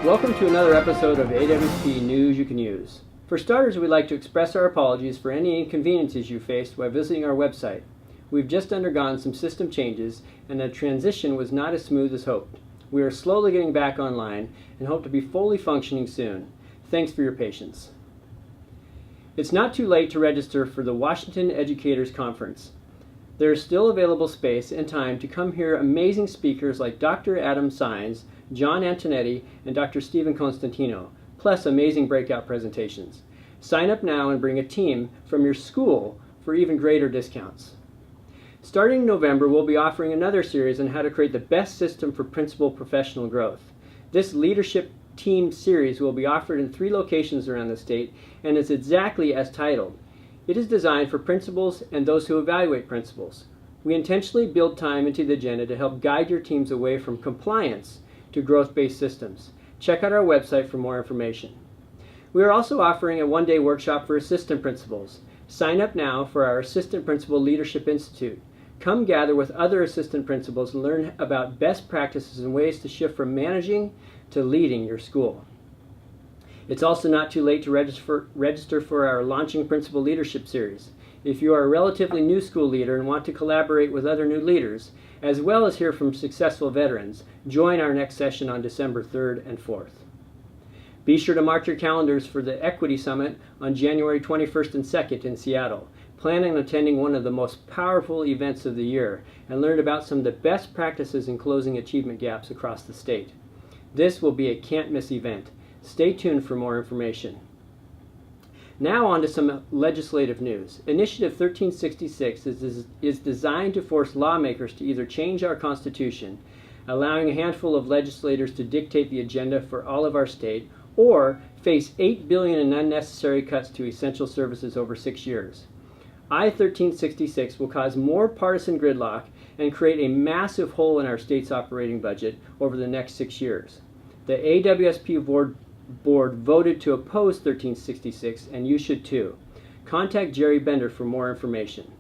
Welcome to another episode of AWSP News You Can Use. For starters, we'd like to express our apologies for any inconveniences you faced while visiting our website. We've just undergone some system changes, and the transition was not as smooth as hoped. We are slowly getting back online and hope to be fully functioning soon. Thanks for your patience. It's not too late to register for the Washington Educators Conference. There is still available space and time to come hear amazing speakers like Dr. Adam Saenz, John Antonetti, and Dr. Stephen Constantino, plus amazing breakout presentations. Sign up now and bring a team from your school for even greater discounts. Starting in November, we'll be offering another series on how to create the best system for principal professional growth. This leadership team series will be offered in 3 locations around the state, and is exactly as titled. It is designed for principals and those who evaluate principals. We intentionally build time into the agenda to help guide your teams away from compliance to growth-based systems. Check out our website for more information. We are also offering a one-day workshop for assistant principals. Sign up now for our Assistant Principal Leadership Institute. Come gather with other assistant principals and learn about best practices and ways to shift from managing to leading your school. It's also not too late to register for our Launching Principal Leadership Series. If you are a relatively new school leader and want to collaborate with other new leaders, as well as hear from successful veterans, join our next session on December 3rd and 4th. Be sure to mark your calendars for the Equity Summit on January 21st and 2nd in Seattle. Plan on attending one of the most powerful events of the year and learn about some of the best practices in closing achievement gaps across the state. This will be a can't-miss event. Stay tuned for more information. Now on to some legislative news. Initiative 1366 is designed to force lawmakers to either change our Constitution, allowing a handful of legislators to dictate the agenda for all of our state, or face $8 billion in unnecessary cuts to essential services over 6 years. I-1366 will cause more partisan gridlock and create a massive hole in our state's operating budget over the next 6 years. The AWSP board voted to oppose 1366, and you should too. Contact Jerry Bender for more information.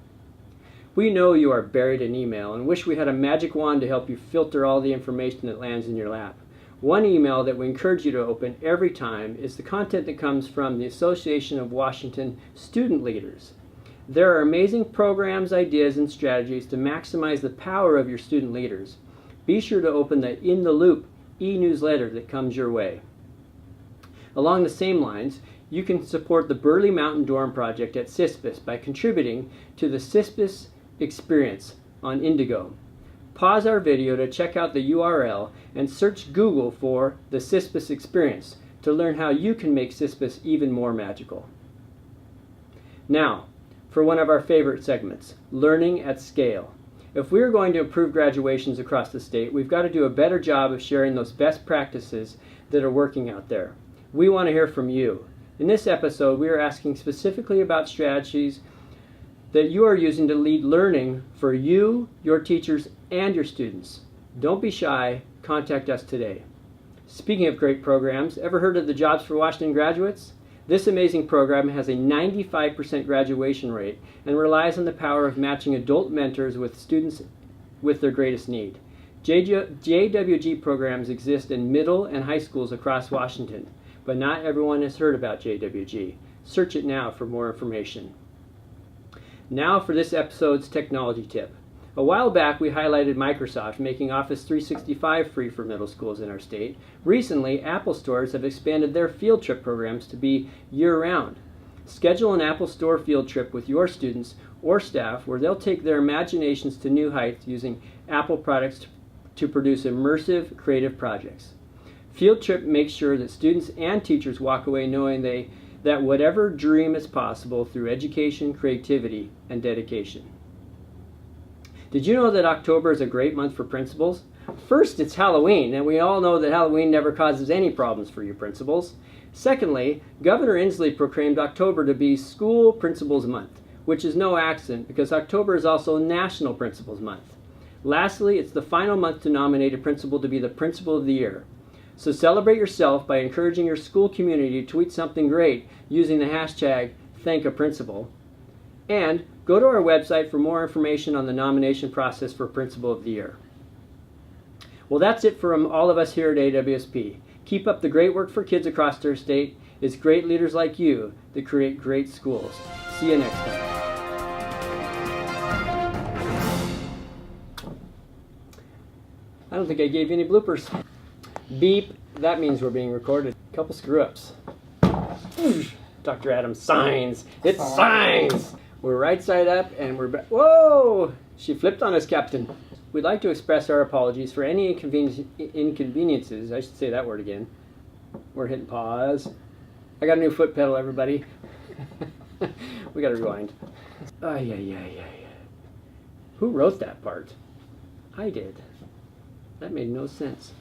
We know you are buried in email and wish we had a magic wand to help you filter all the information that lands in your lap. One email that we encourage you to open every time is the content that comes from the Association of Washington Student Leaders. There are amazing programs, ideas, and strategies to maximize the power of your student leaders. Be sure to open the In the Loop e-newsletter that comes your way. Along the same lines, you can support the Burley Mountain Dorm Project at CISPS by contributing to the CISPS Experience on Indigo. Pause our video to check out the URL and search Google for the CISPS Experience to learn how you can make CISPS even more magical. Now, for one of our favorite segments, Learning at Scale. If we're going to improve graduations across the state, we've got to do a better job of sharing those best practices that are working out there. We want to hear from you. In this episode, we are asking specifically about strategies that you are using to lead learning for you, your teachers, and your students. Don't be shy. Contact us today. Speaking of great programs, ever heard of the Jobs for Washington Graduates? This amazing program has a 95% graduation rate and relies on the power of matching adult mentors with students with their greatest need. JWG programs exist in middle and high schools across Washington, but not everyone has heard about JWG. Search it now for more information. Now for this episode's technology tip. A while back, we highlighted Microsoft making Office 365 free for middle schools in our state. Recently, Apple stores have expanded their field trip programs to be year-round. Schedule an Apple Store field trip with your students or staff where they'll take their imaginations to new heights using Apple products to produce immersive, creative projects. Field Trip makes sure that students and teachers walk away knowing that whatever dream is possible through education, creativity, and dedication. Did you know that October is a great month for principals? First, it's Halloween, and we all know that Halloween never causes any problems for you principals. Secondly, Governor Inslee proclaimed October to be School Principals Month, which is no accident because October is also National Principals Month. Lastly, it's the final month to nominate a principal to be the Principal of the Year. So celebrate yourself by encouraging your school community to tweet something great using the hashtag #ThankAPrincipal. And go to our website for more information on the nomination process for Principal of the Year. Well, that's it from all of us here at AWSP. Keep up the great work for kids across our state. It's great leaders like you that create great schools. See you next time. I don't think I gave you any bloopers. Beep, that means we're being recorded. Couple screw-ups. Dr. Adams, signs. It's signs. We're right side up and we're back. Whoa! She flipped on us, Captain. We'd like to express our apologies for any inconveniences. I should say that word again. We're hitting pause. I got a new foot pedal, everybody. We got to rewind. Ay, ay, ay, ay. Who wrote that part? I did. That made no sense.